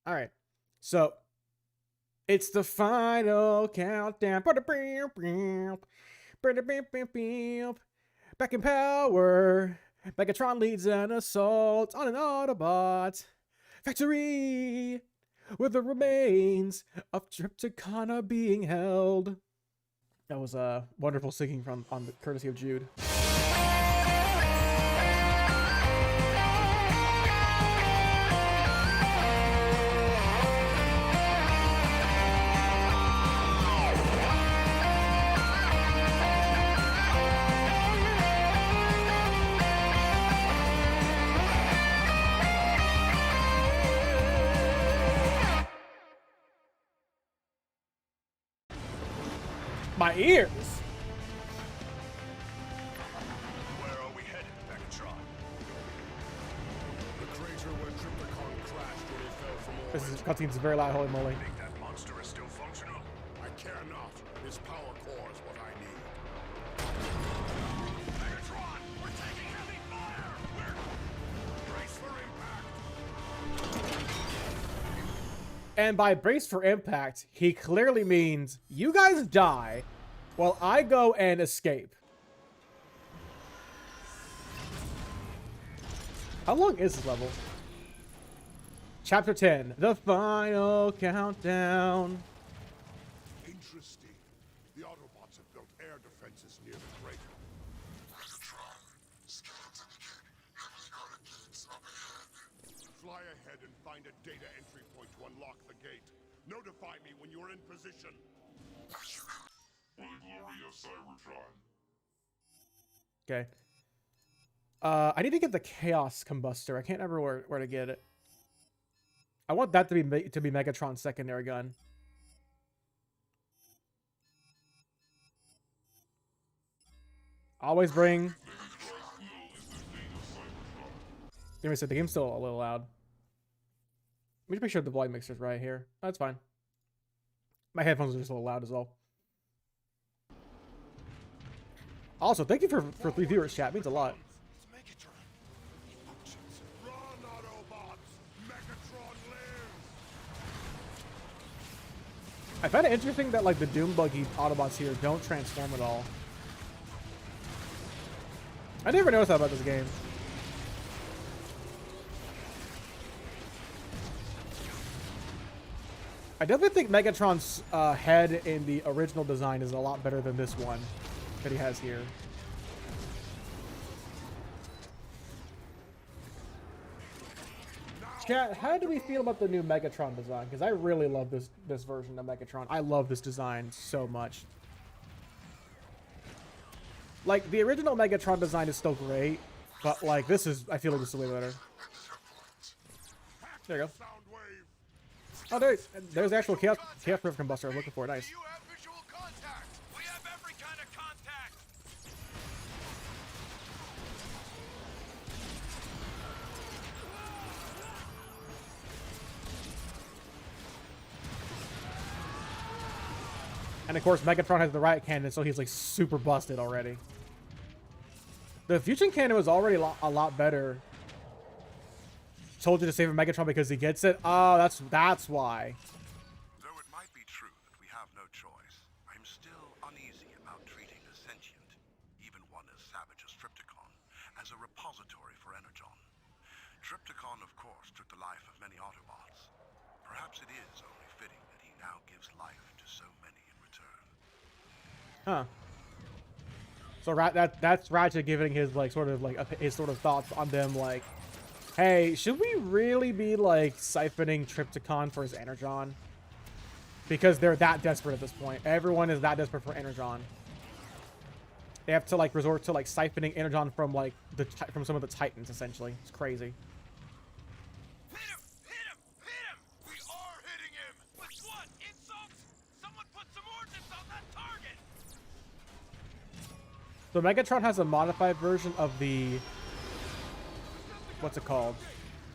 All right. So it's the final countdown. Back in power. Megatron leads an assault on an Autobot factory where the remains of Trypticon being held. That was wonderful singing from on the courtesy of Jude. My ears. Where are we headed, Megatron? The crater where Trypticon crashed when he fell from orbit. This is cutscene's very loud, holy moly. Think that monster is still functional? I care not. His power core is what I need. Megatron, we're taking heavy fire. Brace for impact. And by brace for impact, he clearly means you guys die while I go and escape. How long is this level? Chapter 10, the final countdown. Interesting. The Autobots have built air defenses near the crater. Megatron, scan to the gate. Heavily guarded gates up ahead. Fly ahead and find a data entry point to unlock the gate. Notify me when you're in position. For the glory of Cybertron. Okay. I need to get the Chaos Combustor. I can't remember where to get it. I want that to be Megatron's secondary gun. Always bring. Give me a sec. The game's still a little loud. Let me just make sure the volume mixer's right here. That's fine. My headphones are just a little loud as well. Also, thank you for 3 viewers, chat. It means a lot. Run, Autobots! Megatron lives! I find it interesting that like the Doom Buggy Autobots here don't transform at all. I never noticed that about this game. I definitely think Megatron's head in the original design is a lot better than this one that he has here. Chat, how do we feel about the new Megatron design? Because I really love this version of Megatron. I love this design so much. Like, the original Megatron design is still great, but like this is, I feel like this is way better. There you go. Oh, there's the actual Chaos Rift Combustor I was looking for. Nice. Do you have visual contact? We have every kind of contact. And of course, Megatron has the riot cannon, so he's like super busted already. The fusion cannon was already a lot better. Told you to save a Megatron because he gets it. Oh, that's why. Though it might be true that we have no choice, I'm still uneasy about treating a sentient, even one as savage as Trypticon, as a repository for Energon. Trypticon, of course, took the life of many Autobots. Perhaps it is only fitting that he now gives life to so many in return. Huh. So that's Ratchet giving his like sort of thoughts on them, like, hey, should we really be like siphoning Trypticon for his Energon? Because they're that desperate at this point. Everyone is that desperate for Energon. They have to like resort to like siphoning Energon from like from some of the Titans essentially. It's crazy. Hit him! Hit him! Hit him! We are hitting him! With what? Insults? Someone put some ordnance on that target! So Megatron has a modified version of the... What's it called?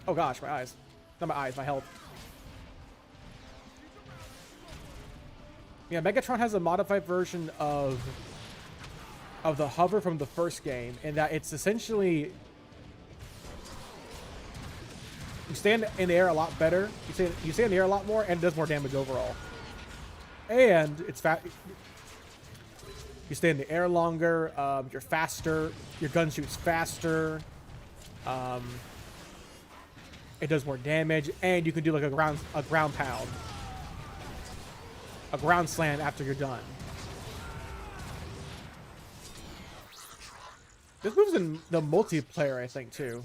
Oh gosh, my eyes. Not my eyes, my health. Yeah, Megatron has a modified version of the hover from the first game, in that it's essentially You stand in the air a lot better. You stay in the air a lot more, and it does more damage overall. And it's fat. You stay in the air longer. You're faster. Your gun shoots faster. It does more damage, and you can do like a ground pound, a ground slam after you're done. This moves in the multiplayer, I think, too.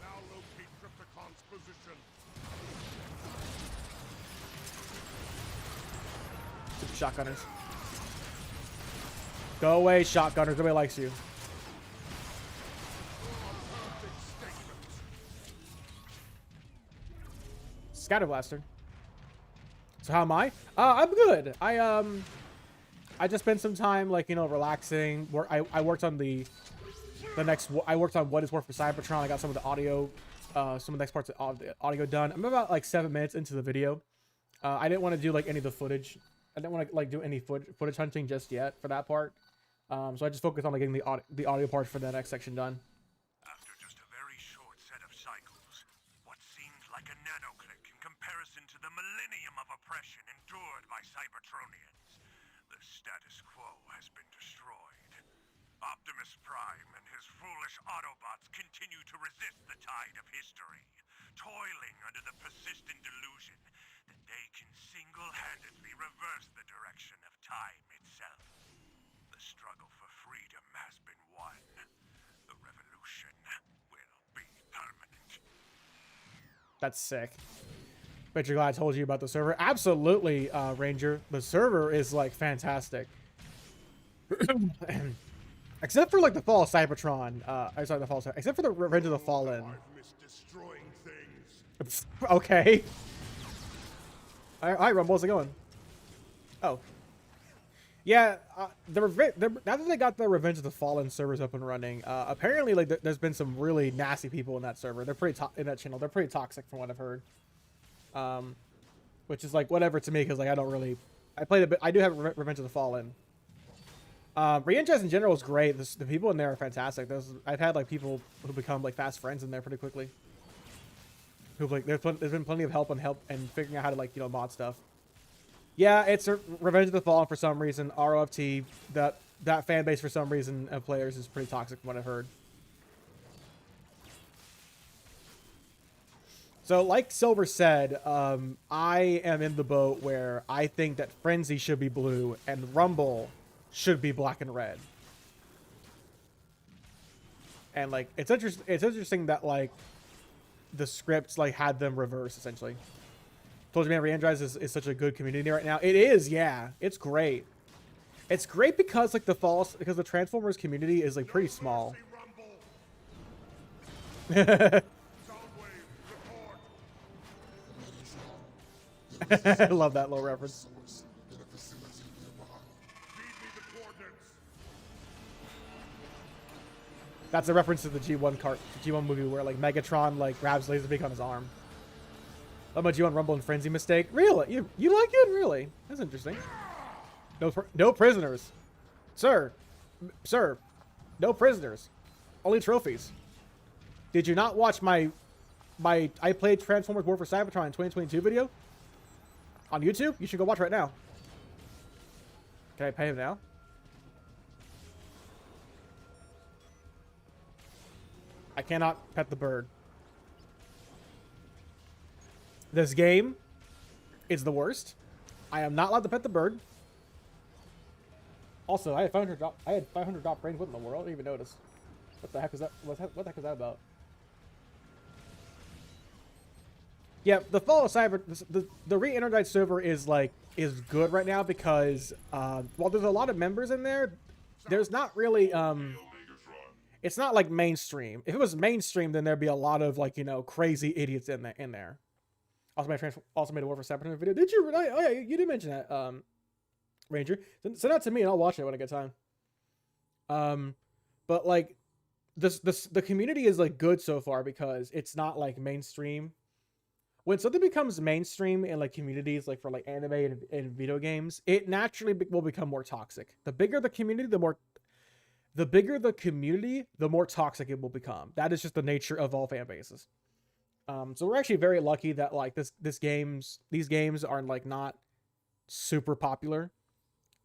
Now locate Crypticon's position. Shotgunners. Go away, shotgunners. Nobody likes you. Scatter blaster. So how am I? I'm good. I just spent some time, like, you know, relaxing. I worked on I worked on What Is War for Cybertron. I got some of the audio, some of the next parts of the audio done. I'm about like 7 minutes into the video. I didn't want to do like any of the footage. I didn't want to like do any footage hunting just yet for that part. So I just focused on like getting the audio part for the next section done. After just a very short set of cycles, what seemed like a nanoclick in comparison to the millennium of oppression endured by Cybertronians, the status quo has been destroyed. Optimus Prime and his foolish Autobots continue to resist the tide of history, toiling under the persistent delusion that they can single-handedly reverse the direction of time itself. The struggle for freedom has been won. The revolution will be permanent. That's sick. Bet you're glad I told you about the server. Absolutely, Ranger. The server is like fantastic. Except for like the fall of Cybertron. Except for the Revenge of the Fallen. I've missed destroying things. Okay. All right, Rumble, how's it going? Oh. Yeah, now that they got the Revenge of the Fallen servers up and running, apparently like there's been some really nasty people in that server. They're pretty in that channel. They're pretty toxic from what I've heard. Which is like whatever to me because like I don't really. I played a bit. I do have Revenge of the Fallen. Re-Energize in general is great. The people in there are fantastic. I've had like people who become like fast friends in there pretty quickly. Who like there's been plenty of help and figuring out how to like, you know, mod stuff. Yeah, it's a Revenge of the Fallen for some reason. ROFT, that fan base for some reason of players is pretty toxic from what I've heard. So like Silver said, I am in the boat where I think that Frenzy should be blue and Rumble should be black and red. And like it's interesting that like the scripts like had them reverse essentially. Told you, man, Re-Energize is such a good community right now. It is, yeah. It's great. It's great because like because the Transformers community is like pretty small. I love that little reference. That's a reference to the G1 movie where like Megatron like grabs Laserbeak on his arm. How about G1 Rumble and Frenzy mistake? Really? You like it? Really? That's interesting. No prisoners. Sir. No prisoners. Only trophies. Did you not watch my I played Transformers War for Cybertron in 2022 video? On YouTube? You should go watch right now. Can I pay him now? I cannot pet the bird. This game is the worst. I am not allowed to pet the bird. Also, I had 500 drop range. What in the world? I didn't even notice. What the heck is that? What the heck is that about? Yeah, the fall of Cyber, the Re-Energized server is good right now because while there's a lot of members in there, there's not really it's not like mainstream. If it was mainstream, then there'd be a lot of like, you know, crazy idiots in there. Also made a War for Cybertron video. Did you? Oh yeah, you did mention that, Ranger. Send that to me and I'll watch it when I get time. But like the community is like good so far because it's not like mainstream. When something becomes mainstream in like communities, like for like anime and video games, it naturally will become more toxic. The bigger the community, the more toxic it will become. That is just the nature of all fan bases. So we're actually very lucky that like these games are like not super popular,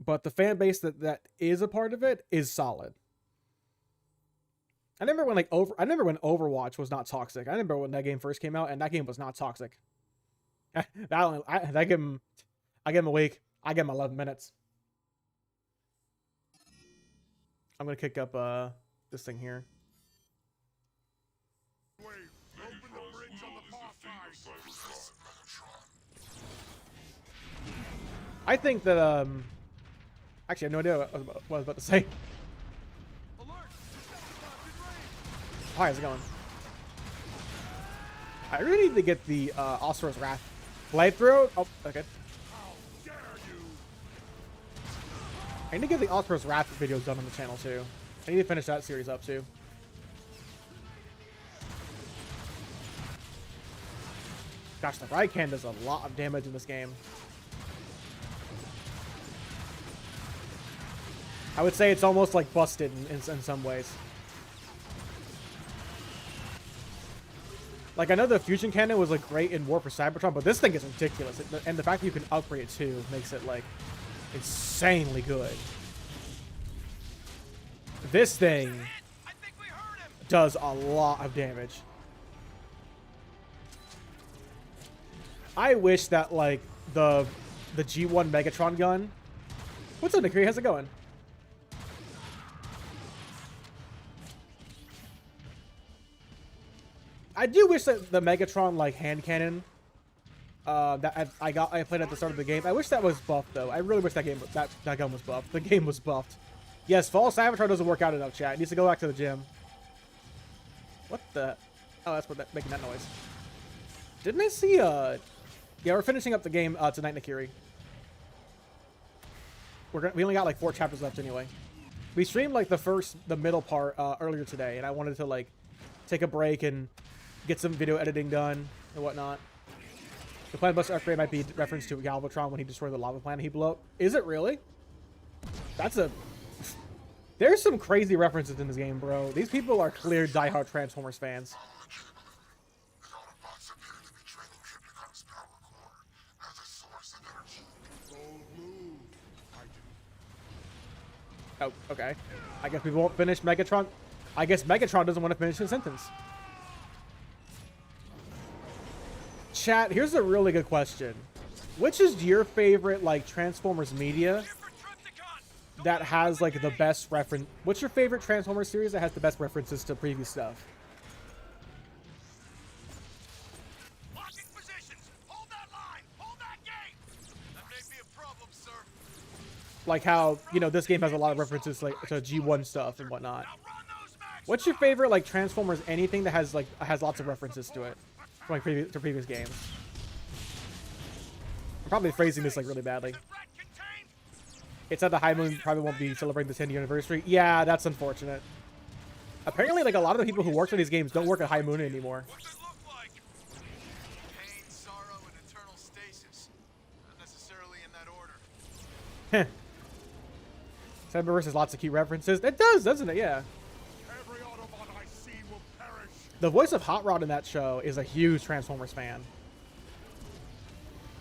but the fan base that is a part of it is solid. I remember when Overwatch was not toxic. I remember when that game first came out, and that game was not toxic. I give him a week. I give him 11 minutes. I'm gonna kick up this thing here. Open the bridge on the far side. I think that actually I have no idea what I was about to say. Hi, how's it going? I really need to get the Osteros Wrath playthrough. Oh, okay. How dare you! I need to get the Osteros Wrath videos done on the channel too. I need to finish that series up too. Gosh, the Raikan does a lot of damage in this game. I would say it's almost like busted in some ways. Like, I know the fusion cannon was like great in War for Cybertron, but this thing is ridiculous. And the fact that you can upgrade it too makes it like insanely good. This thing does a lot of damage. I wish that like the G1 Megatron gun. What's up, Nikiri? How's it going? I do wish that the Megatron like hand cannon that I played at the start of the game. I wish that was buffed though. I really wish that gun was buffed. The game was buffed. Yes, Fall Cybertron doesn't work out enough, chat. It needs to go back to the gym. What the? Oh, that's what making that noise. Didn't I see yeah, we're finishing up the game tonight, Nikiri. We only got like 4 chapters left anyway. We streamed like the middle part earlier today, and I wanted to like take a break and get some video editing done and whatnot. The Planet Buster upgrade might be reference to Galvatron when he destroyed the lava planet he blew up. Is it really? That's a... There's some crazy references in this game, bro. These people are clear diehard Transformers fans. Oh, okay. I guess we won't finish Megatron. I guess Megatron doesn't want to finish his sentence. Chat, here's a really good question. Which is your favorite, like, Transformers media that has, like, the best reference? What's your favorite Transformers series that has the best references to previous stuff? Locking positions. Hold that line. Hold that gate. That may be a problem, sir. Like how, you know, this game has a lot of references like to G1 stuff and whatnot. What's your favorite, like, Transformers anything that has, like, has lots of references to it? From, like, previous games. I'm probably phrasing this, like, really badly. It's at the High Moon probably won't be celebrating the 10th anniversary. Yeah, that's unfortunate. Apparently, like, a lot of the people who worked on these games don't work at High Moon anymore. What's it look like? Pain, sorrow, and eternal stasis. Not necessarily in that order. Heh. Cyberverse has lots of key references. It does, doesn't it? Yeah. Every Autobot I see will perish. The voice of Hot Rod in that show is a huge Transformers fan.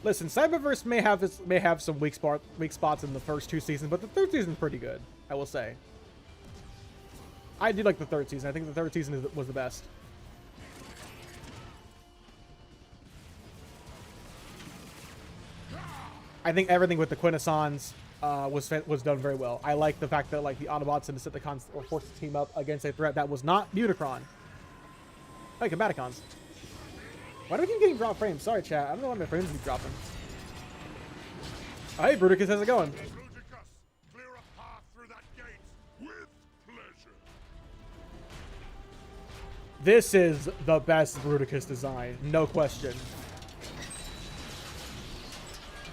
Listen, Cyberverse may have some weak spots in the first 2 seasons, but the 3rd season's pretty good, I will say. I do like the 3rd season. I think the 3rd season was the best. I think everything with the Quintessons was done very well. I like the fact that like the Autobots and the Decepticons were forced to team up against a threat that was not Unicron. Hey, Combaticons. Why do we keep getting dropped frames? Sorry, chat. I don't know why my frames keep dropping. Oh, hey, Bruticus, how's it going? Bruticus, clear a path through that gate with pleasure. This is the best Bruticus design, no question.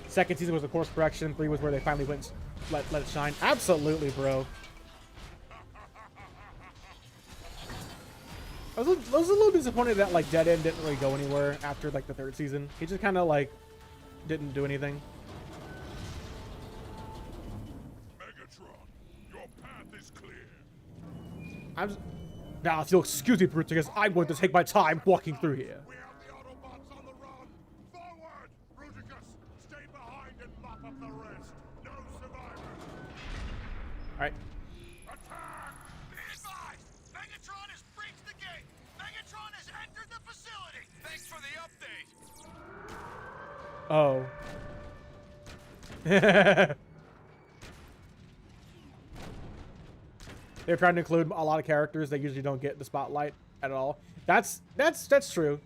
2nd season was a course correction. 3 was where they finally went and let it shine. Absolutely, bro. I was a little disappointed that like Dead End didn't really go anywhere after like the 3rd season. He just kind of like didn't do anything. Megatron, your path is clear. Now, if you'll excuse me, Bruticus, I'm going to take my time walking through here. We have the Wrap up the rest. No survivors. All right. Attack! Be advised! Megatron has breached the gate! Megatron has entered the facility! Thanks for the update! Oh. They're trying to include a lot of characters that usually don't get the spotlight at all. That's true.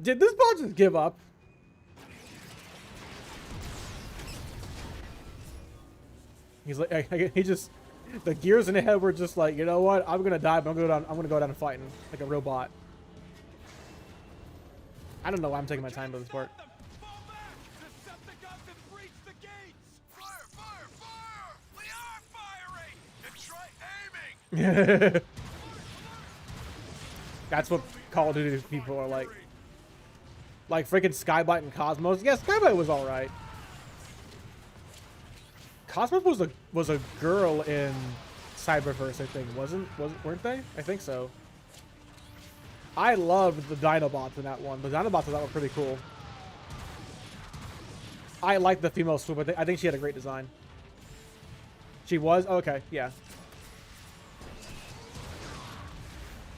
Did this ball just give up? He's like, he just, the gears in the head were just like, you know what? I'm gonna die, but I'm gonna go down and fighting like a real bot. I don't know why I'm taking my time with this part. Fall back! Decepticons have breached the gates! Fire! Fire! Fire! We are firing! And try aiming! That's what Call of Duty people are like. Like freaking Skybite and Cosmos. Yeah, Skybite was alright. Cosmos was a girl in Cyberverse, I think. Weren't they? I think so. I loved the Dinobots in that one. The Dinobots in that one were pretty cool. I liked the female swoop. I think she had a great design. She was? Okay, yeah.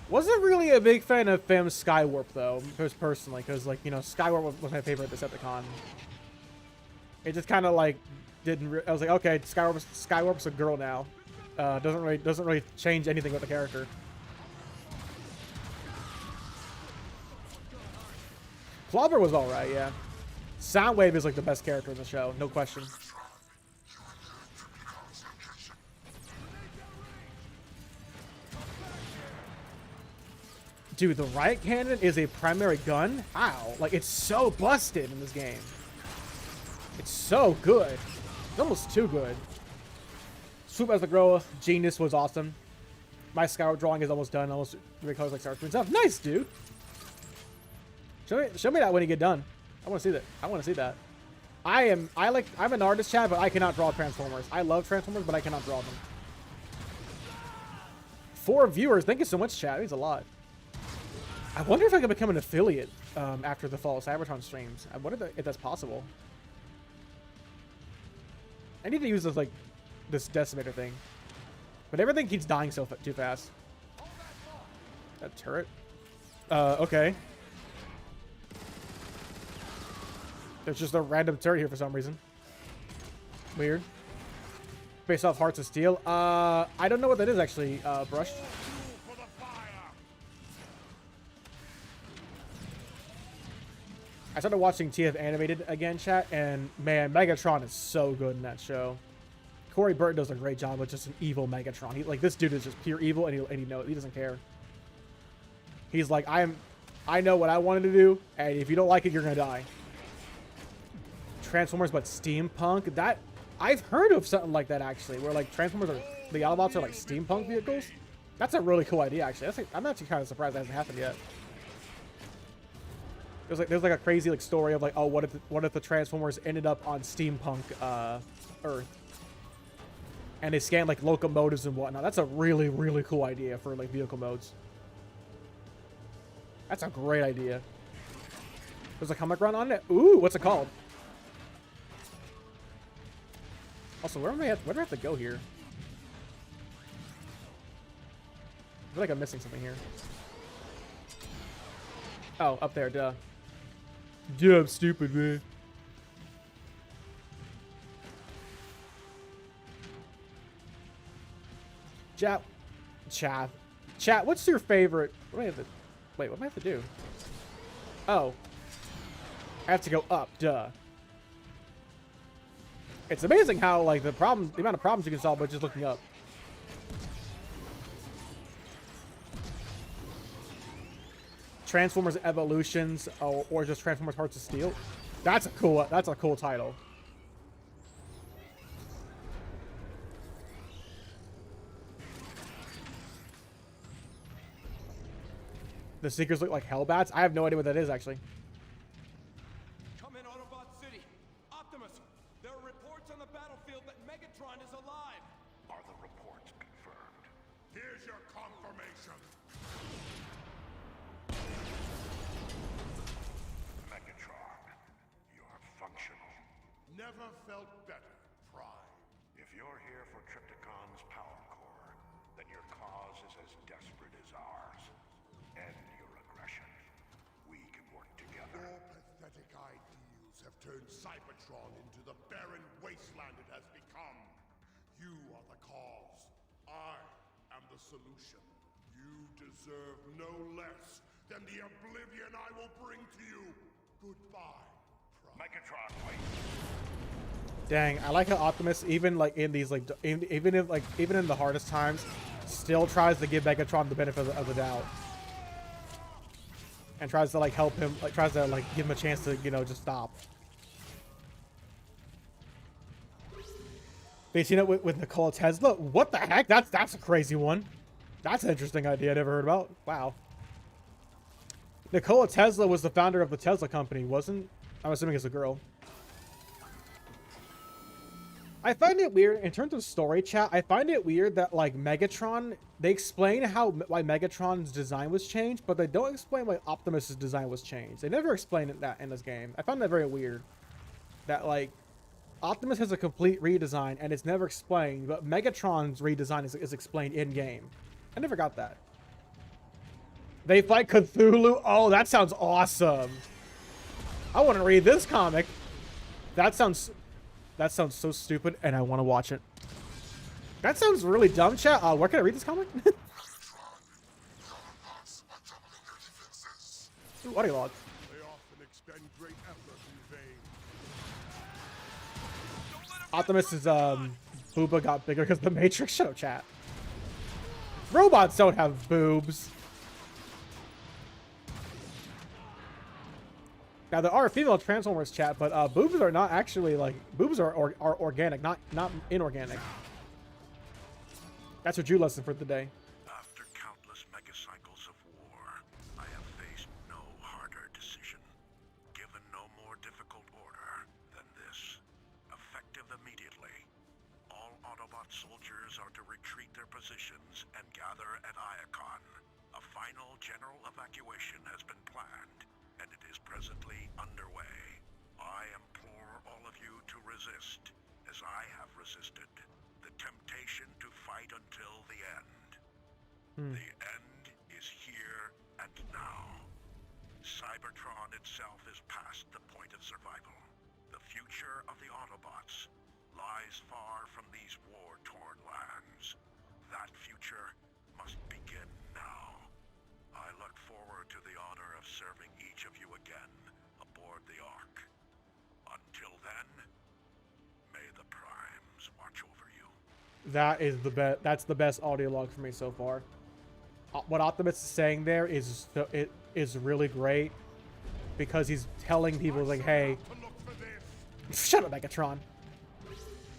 Wasn't really a big fan of Fem's Skywarp, though, personally, because, like, you know, Skywarp was my favorite Decepticon. It just kind of, like, didn't... I was like, okay, Skywarp's a girl now. Doesn't really change anything with the character. Clobber was alright, yeah. Soundwave is, like, the best character in the show, no question. Dude, the riot cannon is a primary gun? How? Like, it's so busted in this game. It's so good. It's almost too good. Swoop as the girl, Genius was awesome. My scout drawing is almost done. Almost colors like Star Wars stuff. Nice, dude. Show me that when you get done. I want to see that. I want to see that. I'm an artist, chat, but I cannot draw Transformers. I love Transformers, but I cannot draw them. 4 viewers. Thank you so much, chat. It means a lot. I wonder if I can become an affiliate after the fall of Cybertron streams. I wonder if that's possible. I need to use this, like, this decimator thing. But everything keeps dying too fast. That turret? Okay. There's just a random turret here for some reason. Weird. Based off Hearts of Steel. I don't know what that is, actually, Brush. I started watching TF Animated again, chat, and man, Megatron is so good in that show. Corey Burton does a great job with just an evil Megatron. Like, this dude is just pure evil, and he knows, he doesn't care. He's like, I know what I wanted to do, and if you don't like it, you're gonna die. Transformers, but steampunk. That I've heard of something like that actually, where like Transformers are the Autobots are like steampunk vehicles. That's a really cool idea, actually. I'm actually kind of surprised that hasn't happened yet. There's like a crazy like story of like, oh, what if the Transformers ended up on steampunk Earth, and they scan like locomotives and whatnot. That's a really, really cool idea for like vehicle modes. That's a great idea. There's a comic run on it. Ooh, what's it called? Also, where do I have to go here? I feel like I'm missing something here. Oh, up there, duh. Yeah, I'm stupid, man. Chat, what's your favorite? What do I have to... Wait, what do I have to do? Oh. I have to go up, duh. It's amazing how, like, the amount of problems you can solve by just looking up. Transformers Evolutions, or just Transformers Hearts of Steel. That's a cool title. The Seekers look like Hellbats? I have no idea what that is, actually. Come in, Autobot City. Optimus, there are reports on the battlefield that Megatron is alive. Are the reports confirmed? Here's your confirmation. Megatron, you're functional. never felt better, Prime. If you're here for Trypticon's power core, then your cause is as desperate as ours. End your aggression. We can work together. Your pathetic ideals have turned Cybertron into the barren wasteland it has become. You are the cause. I am the solution. You deserve no less than the oblivion I will bring to you. Goodbye, Prime. Megatron, wait. Dang, I like how Optimus, even like in these like even in the hardest times, still tries to give Megatron the benefit of the doubt, and tries to like help him, like tries to like give him a chance to, you know, just stop. They seen it with Nikola Tesla. What the heck? That's a crazy one. That's an interesting idea I never heard about. Wow. Nikola Tesla was the founder of the Tesla company, wasn't? I'm assuming it's a girl. I find it weird in terms of story chat. I find it weird that like Megatron, they explain why Megatron's design was changed, but they don't explain why Optimus's design was changed. They never explain that in this game. I found that very weird. That like Optimus has a complete redesign and it's never explained, but Megatron's redesign is explained in game. I never got that. They fight Cthulhu. Oh, that sounds awesome. I want to read this comic. That sounds so stupid, and I want to watch it. That sounds really dumb, chat. Where can I read this comic? Ooh, audio log. They often expend great effort in vain. Optimus's booba got bigger because the Matrix. Shut up, chat. Robots don't have boobs. Now there are female Transformers, chat, but boobs are not actually like boobs are organic, not inorganic. That's your Jude lesson for the day. After countless megacycles of war, I have faced no harder decision, given no more difficult order than this. Effective immediately, all Autobot soldiers are to retreat their positions and gather at Iacon. A final general evacuation has been planned, and it is presently underway. I implore all of you to resist, as I have resisted, the temptation to fight until the end. The end is here and now. Cybertron itself is past the point of survival. The future of the Autobots lies far from these war-torn lands. That future must begin now. I look forward to the honor of serving each of you again aboard the Ark. Until then, may the Primes watch over you. That is the best. That's the best audio log for me so far. What Optimus is saying there is really great because he's telling people like, "Hey, shut up, Megatron."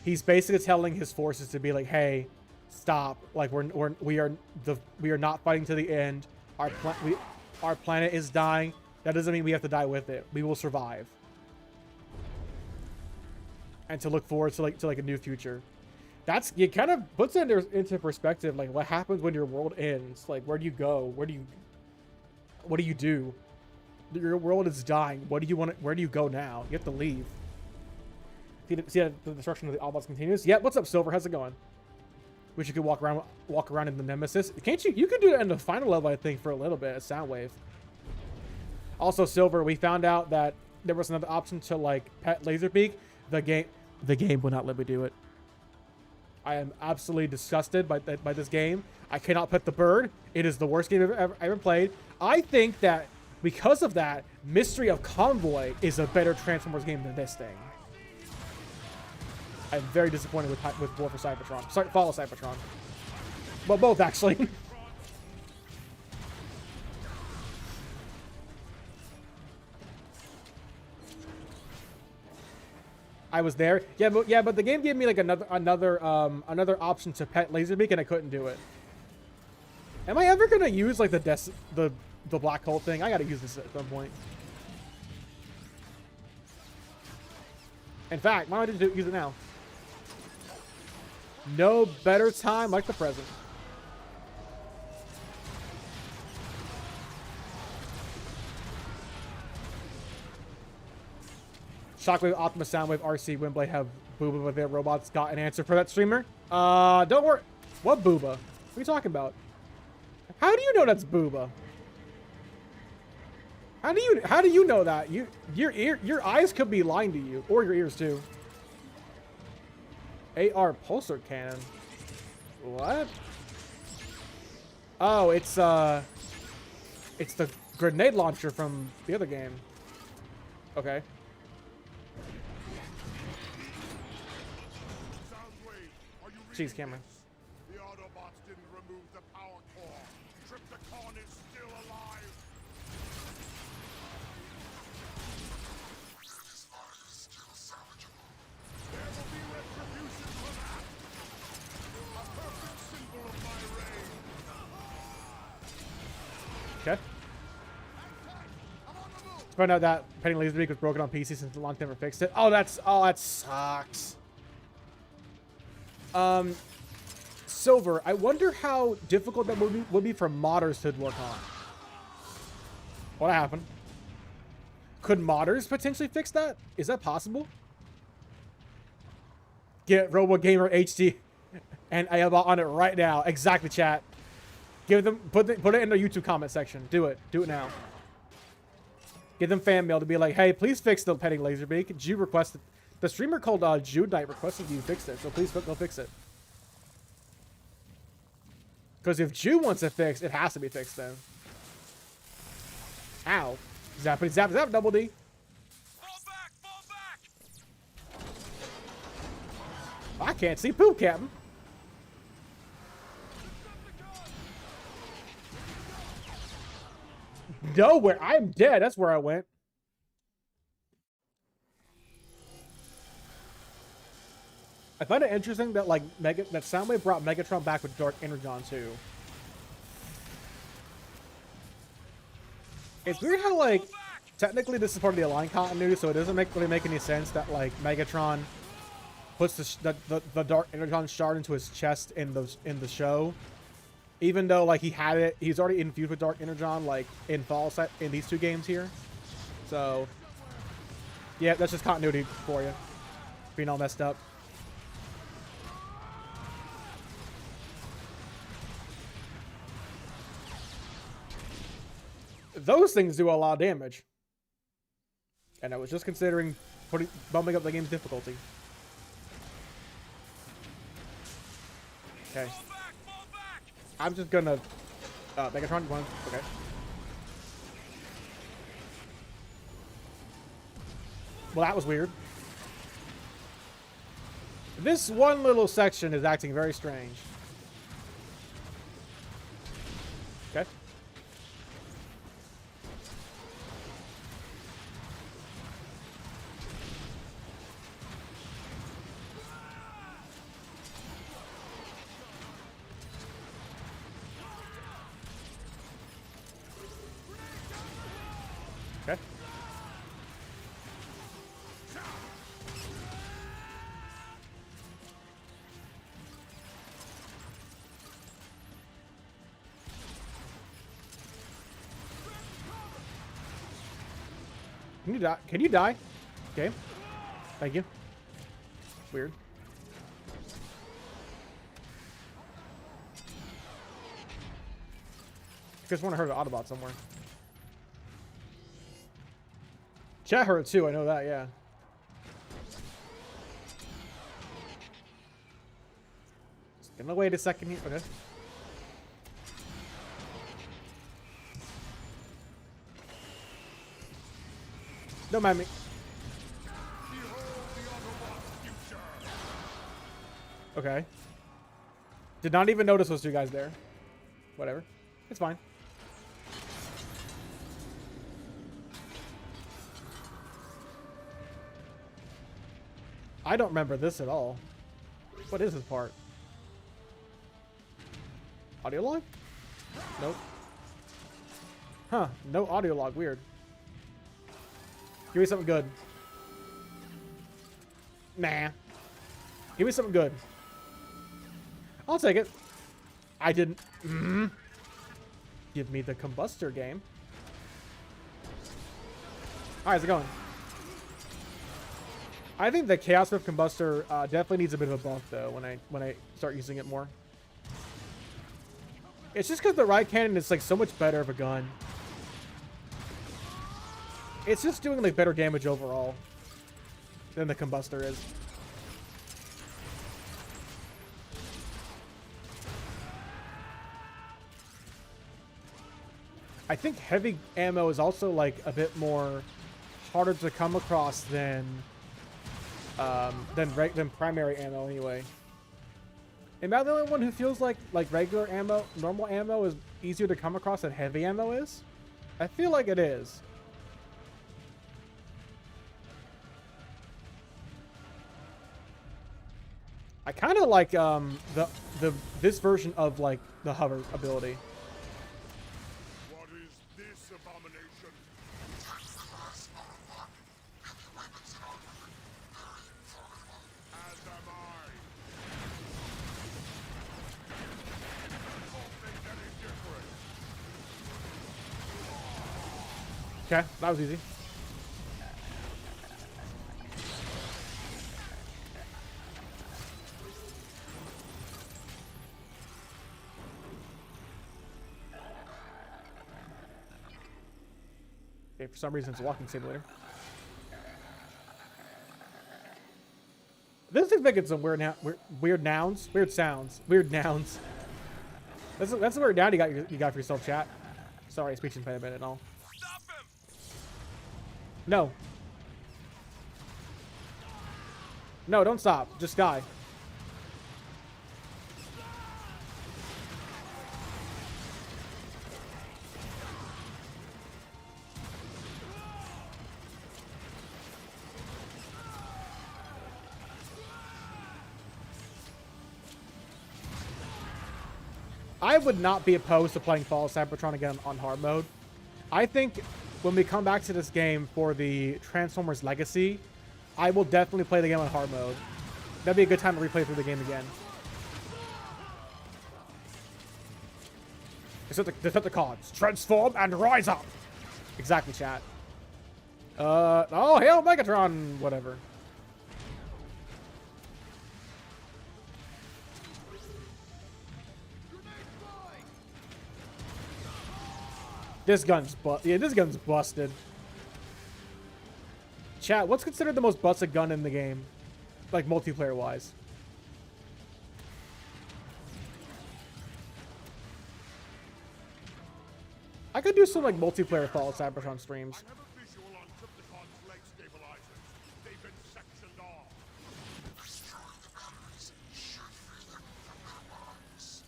He's basically telling his forces to be like, "Hey, stop! Like we are not fighting to the end. Our planet is dying. That doesn't mean we have to die with it. We will survive." And to look forward to like a new future. That's, it kind of puts it into perspective, like what happens when your world ends. Like, where do you go? What do you do? Your world is dying. Where do you go now? You have to leave. See how the destruction of the Autobots continues? Yeah, what's up, Silver? How's it going? Wish you could walk around in the Nemesis. Can't you? You could do it in the final level, I think, for a little bit, a Soundwave. Also, Silver, we found out that there was another option to like pet Laserbeak. The game will not let me do it. I am absolutely disgusted by this game. I cannot pet the bird. It is the worst game I've ever played. I think that because of that, Mystery of Convoy is a better Transformers game than this thing. I'm very disappointed with War for Cybertron. Sorry, Fall of Cybertron. Well, both actually. I was there. Yeah, but the game gave me like another option to pet Laserbeak, and I couldn't do it. Am I ever gonna use like the black hole thing? I gotta use this at some point. In fact, why don't I just use it now? No better time like the present. Shockwave, Optimus, Soundwave, RC, Windblade have Booba with their robots. Got an answer for that streamer? Don't worry. What Booba? What are you talking about? How do you know that's Booba? How do you know that? Your eyes could be lying to you, or your ears too. AR pulsar cannon. What? Oh, it's the grenade launcher from the other game. Okay. Soundwave, are you Jeez, reading Cameron. this? The Autobots didn't remove the power core. Trypticon is still alive. His body is still salvageable. There will be retribution for that. A perfect symbol of my reign. Okay. Found out that Penny Laserbeak was broken on PC since the launch never fixed it. Oh, that sucks. Silver, I wonder how difficult that would be for modders to work on. What happened? Could modders potentially fix that? Is that possible? Get RoboGamer HD and Ayaba on it right now. Exactly, chat. Give them put it in the YouTube comment section. Do it. Do it now. Give them fan mail to be like, hey, please fix the Penny Laserbeak. Jude requested. The streamer called Jude Knight requested you fix it, so please go fix it. Because if Jude wants it fixed, it has to be fixed then. Ow. Zappity zap zap double D. Fall back! Fall back! I can't see poop, Captain. Nowhere. I'm dead. That's where I went. I find it interesting that that Soundwave brought Megatron back with Dark Energon too. It's weird how technically this is part of the Align continuity, so it doesn't really make any sense that Megatron puts the Dark Energon shard into his chest in the show. Even though he had it, he's already infused with Dark Energon in Fall Set in these two games here. So yeah, that's just continuity for you. Being all messed up. Those things do a lot of damage. And I was just considering bumping up the game's difficulty. Okay. I'm just gonna Megatron one. Okay. Well, that was weird. This one little section is acting very strange. Okay. Okay. Can you die? Can you die? Okay. Thank you. Weird. Just want to hurt an Autobot somewhere. Chat heard it too, I know that, yeah. Just gonna wait a second here. Okay. Don't mind me. Okay. Did not even notice those two guys there. Whatever. It's fine. I don't remember this at all. What is this part? Audio log? Nope. Huh. No audio log. Weird. Give me something good. Nah. Give me something good. I'll take it. I didn't. Give me the combustor game. Alright, how's it going? I think the Chaos Rift Combustor definitely needs a bit of a buff though when I start using it more. It's just because the Riot Cannon is like so much better of a gun. It's just doing like better damage overall than the Combustor is. I think heavy ammo is also like a bit more harder to come across than primary ammo anyway. Am I the only one who feels like regular ammo, normal ammo is easier to come across than heavy ammo is? I feel like it is. I kind of like this version of like the hover ability. What is this abomination? As am I. Won't make any difference. Okay, that was easy. Okay, for some reason it's a walking simulator. This thing's making some weird nouns, weird sounds, weird nouns. That's a weird noun you got for yourself, chat. Sorry, speech impediment and all. Stop him! No. No, don't stop. Just die. I would not be opposed to playing Fall of Cybertron again on hard mode. I think when we come back to this game for the Transformers Legacy, I will definitely play the game on hard mode. That'd be a good time to replay through the game again. Decepticons, transform and rise up! Exactly, chat. Oh, hail Megatron! Whatever. This gun's busted. Chat, what's considered the most busted gun in the game? Like, multiplayer-wise. I could do some, like, multiplayer Fall of Cybertron streams. I have a visual on Trypticon's leg stabilizers. They've been sectioned off. Destroy the batteries. Should free them from their minds.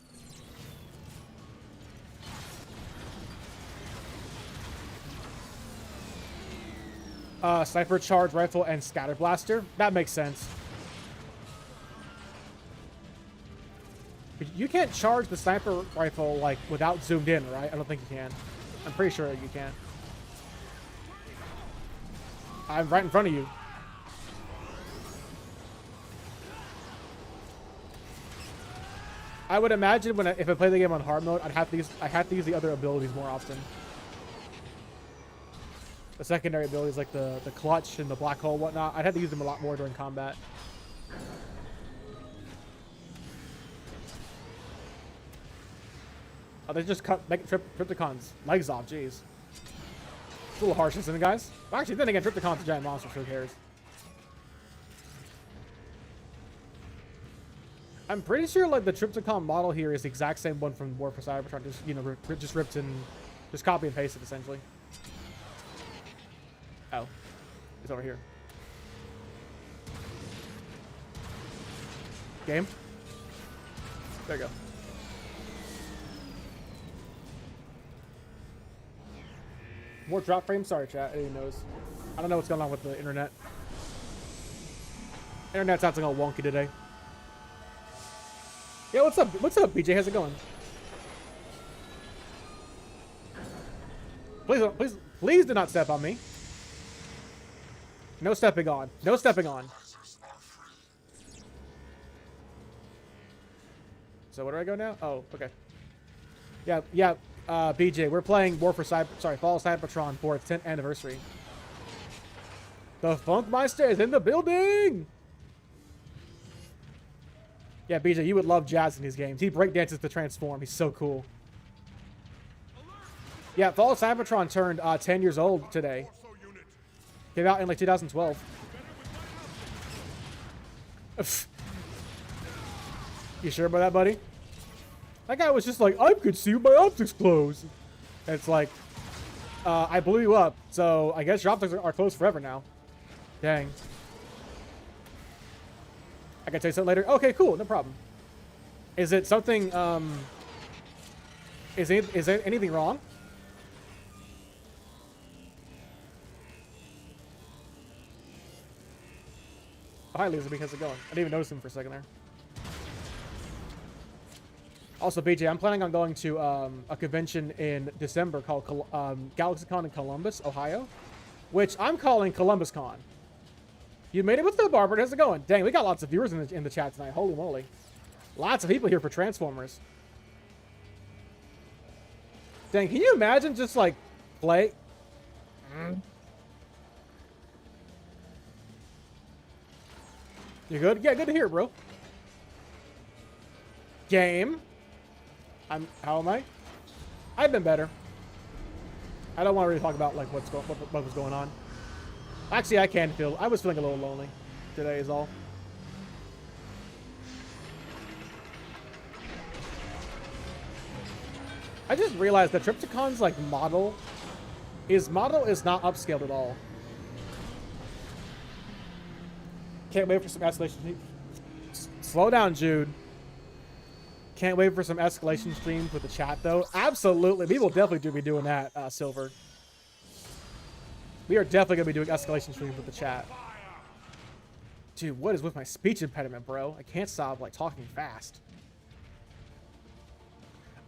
Sniper charge rifle and scatter blaster. That makes sense. But you can't charge the sniper rifle like without zoomed in, right? I don't think you can. I'm pretty sure you can. I'm right in front of you. I would imagine if I play the game on hard mode, I'd have to use the other abilities more often. The secondary abilities like the clutch and the black hole and whatnot, I'd have to use them a lot more during combat. Oh, they just make Trypticon's legs off, jeez. It's a little harsh, isn't it, guys? Well, actually, then again, Trypticon's a giant monster, so who cares? I'm pretty sure like the Trypticon model here is the exact same one from War for Cybertron, just, you know, just ripped and just copy and pasted essentially. Oh, it's over here. Game. There you go. More drop frames? Sorry, chat. I didn't notice. I don't know what's going on with the internet. Internet's acting all wonky today. Yeah, what's up? What's up, BJ? How's it going? Please do not step on me. No stepping on. No stepping on. So where do I go now? Oh, okay. Yeah, BJ, we're playing Fall of Cybertron for its 10th anniversary. The Funkmeister is in the building! Yeah, BJ, you would love Jazz in these games. He breakdances to transform. He's so cool. Yeah, Fall of Cybertron turned 10 years old today. Came out in like 2012. You sure about that, buddy? That guy was just like, I could see my optics closed. And it's like, I blew you up, so I guess your optics are closed forever now. Dang. I can tell you something later. Okay, cool, no problem. Is it something, is there anything wrong? Oh, hi, Lisa, how's it going? I didn't even notice him for a second there. Also, BJ, I'm planning on going to a convention in December called GalaxyCon in Columbus, Ohio, which I'm calling ColumbusCon. You made it with the barber. How's it going? Dang, we got lots of viewers in the chat tonight. Holy moly. Lots of people here for Transformers. Dang, can you imagine just, like, play... You good? Yeah, good to hear, bro. Game. How am I? I've been better. I don't want to really talk about, like, what was going on. Actually, I was feeling a little lonely today is all. I just realized that Trypticon's, like, model is not upscaled at all. Can't wait for some escalation. Slow down, Jude. Can't wait for some escalation streams with the chat, though. Absolutely. We will definitely be doing that, Silver. We are definitely going to be doing escalation streams with the chat. Dude, what is with my speech impediment, bro? I can't stop, like, talking fast.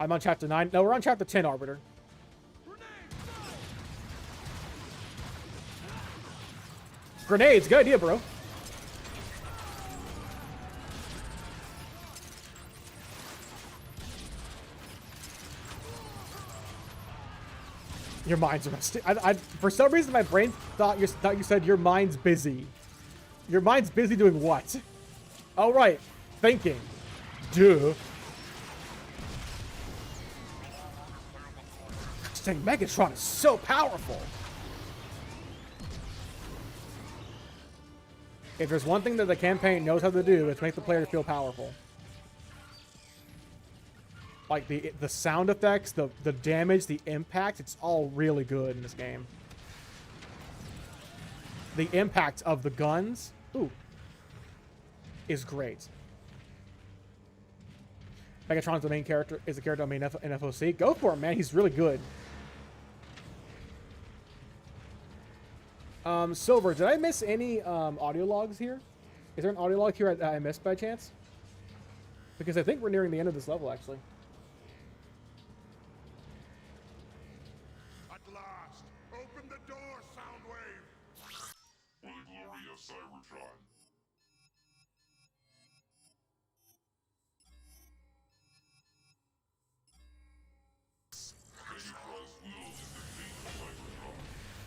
I'm on chapter 9. No, we're on chapter 10, Arbiter. Grenades. Good idea, bro. Your mind's resting. For some reason, my brain thought you said your mind's busy. Your mind's busy doing what? Oh, right. Thinking. Duh. Dang, Megatron is so powerful. If there's one thing that the campaign knows how to do, it's make the player feel powerful. Like, the sound effects, the damage, the impact, it's all really good in this game. The impact of the guns, is great. Megatron's the main character, is the character I mean in FOC. Go for it, man. He's really good. Silver, did I miss any audio logs here? Is there an audio log here that I missed by chance? Because I think we're nearing the end of this level, actually. At last, open the door, Soundwave. For the glory of Cybertron.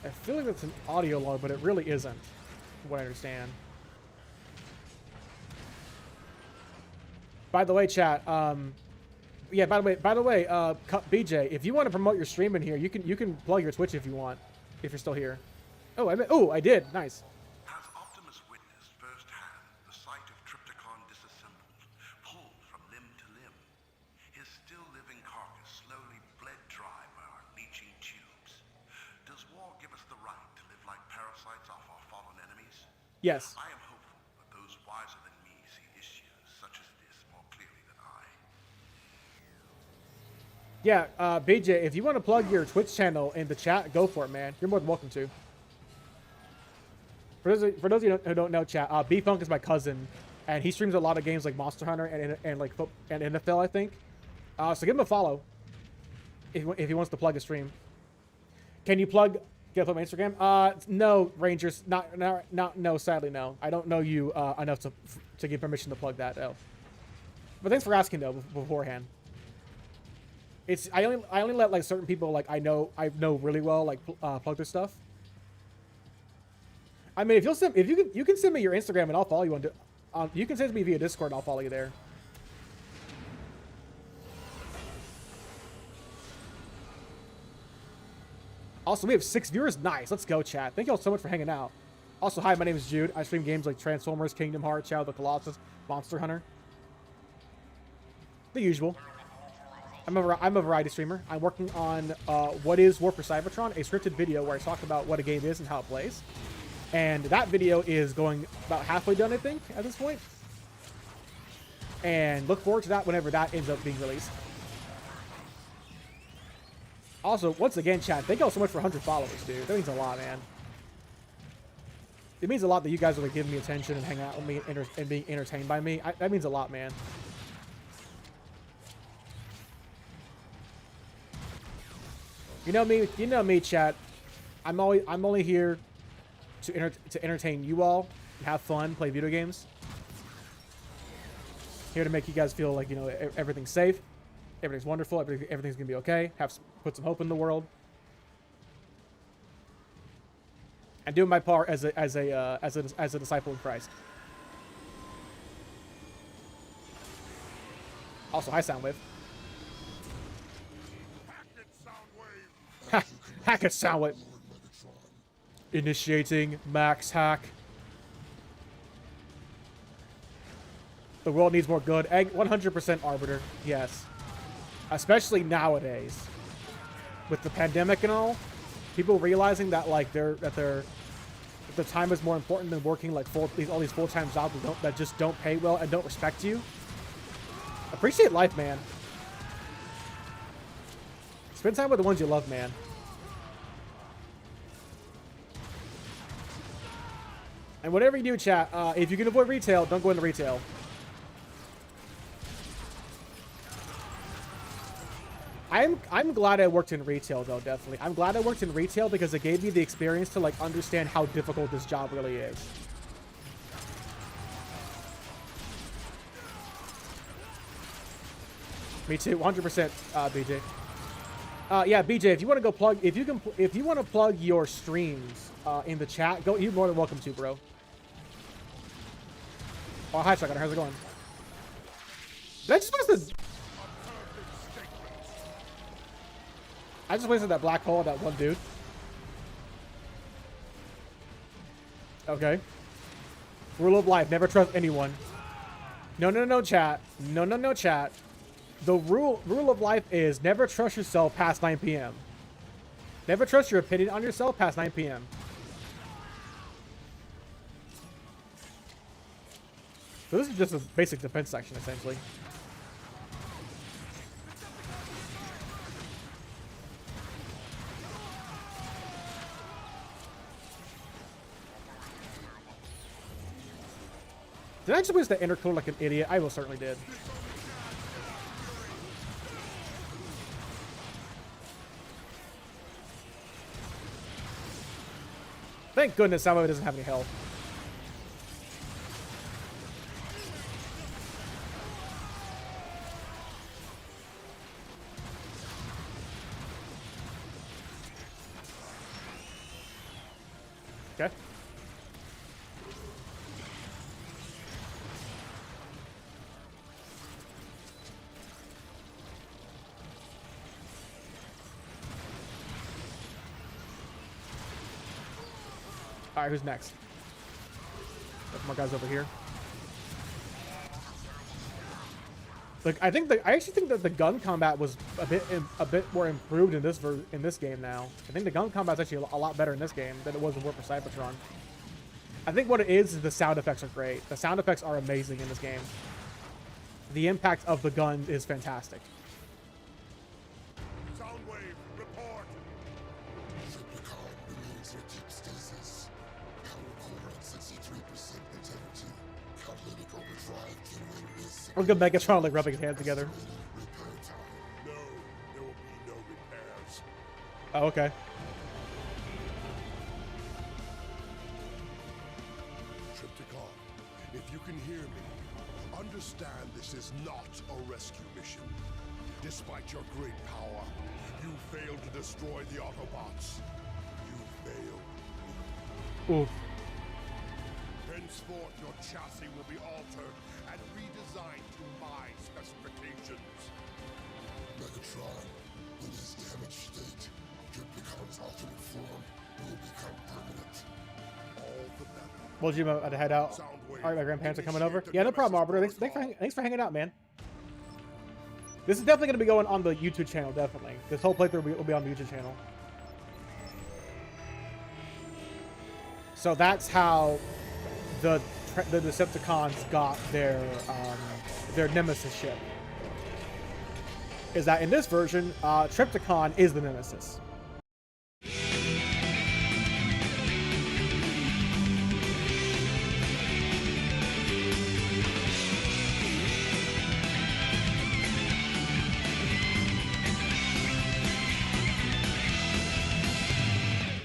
I feel like that's an audio log, but it really isn't, from what I understand. By the way, chat, yeah, by the way, BJ, if you want to promote your stream in here, you can plug your Twitch if you want, if you're still here. Oh, I did. Nice. Has Optimus witnessed firsthand the sight of Trypticon disassembled, pulled from limb to limb, his still living carcass slowly bled dry by our leaching tubes? Does war give us the right to live like parasites off our fallen enemies? Yes. I am hopeful that those wiser than me see issues such as this more clearly than I. Yeah, BJ, if you want to plug your Twitch channel in the chat, go for it, man. You're more than welcome to. For those of you who don't know, chat, B-Funk is my cousin, and he streams a lot of games like Monster Hunter and NFL, I think. So give him a follow if he wants to plug a stream. Can you get up on my Instagram? No, Rangers, no, sadly no. I don't know you enough to give permission to plug that though. But thanks for asking though beforehand. I only let like certain people like I know really well like plug their stuff. I mean, if you can send me your Instagram and I'll follow you on. You can send it to me via Discord and I'll follow you there. Also, we have 6 viewers. Nice. Let's go, chat. Thank you all so much for hanging out. Also, hi, my name is Jude. I stream games like Transformers, Kingdom Hearts, Shadow of the Colossus, Monster Hunter. The usual. I'm a variety streamer. I'm working on What is War for Cybertron, a scripted video where I talk about what a game is and how it plays. And that video is going about halfway done, I think, at this point. And look forward to that whenever that ends up being released. Also, once again, chat, thank you all so much for 100 followers, dude. That means a lot, man. It means a lot that you guys are like, giving me attention and hanging out with me and being entertained by me. That means a lot, man. You know me, chat. I'm only here to entertain you all, and have fun, play video games. Here to make you guys feel like, you know, everything's safe, everything's wonderful, everything's gonna be okay. Put some hope in the world, and doing my part as a disciple of Christ. Also, hi, Soundwave. Hack it, Soundwave. Initiating max hack. The world needs more good. 100% Arbiter. Yes. Especially nowadays. With the pandemic and all, people realizing that like the time is more important than working like all these full-time jobs that just don't pay well and don't respect you. Appreciate life, man. Spend time with the ones you love, man. And whatever you do, chat, if you can avoid retail, don't go into retail. I'm glad I worked in retail, though, definitely. I'm glad I worked in retail because it gave me the experience to, like, understand how difficult this job really is. Me too, 100%, BJ. Yeah, BJ, if you want to go plug, if you want to plug your streams in the chat, you're more than welcome to, bro. Oh, hi, Shotgun. How's it going? Did I just wasted? I just wasted that black hole on that one dude. Okay. Rule of life: never trust anyone. No, chat. No, chat. The rule of life is never trust yourself past 9 p.m. Never trust your opinion on yourself past 9 p.m. So this is just a basic defense section, essentially. Did I just waste the intercooler like an idiot? I most certainly did. Thank goodness Salvo doesn't have any health. Okay. All right, who's next? Got more guys over here. Like, I actually think that the gun combat was a bit more improved in this game now. I think the gun combat's actually a lot better in this game than it was in War for Cybertron. I think what it is the sound effects are great. The sound effects are amazing in this game. The impact of the gun is fantastic. Soundwave, report. Cybertron remains in deep stasis. Power core at 63% integrity. Catalytic overdrive generator is. Look at Megatron like rubbing his hands together. Repair time. No, there will be no repairs. Oh, okay. If you can hear me, understand this is not a rescue mission. Despite your great power, you failed to destroy the Autobots. You failed. Oof. Henceforth, your chassis will be altered and redesigned to my specifications. Megatron, in his damaged state, Jude's alternate form will become permanent. All the better. Well, Jim, I had to head out. All right, my grandparents are coming over. Yeah, no problem, Arbiter. Thanks for hanging out, man. This is definitely going to be going on the YouTube channel, definitely. This whole playthrough will be on the YouTube channel. So that's how the Decepticons got their Nemesis ship. Is that in this version, Trypticon is the Nemesis.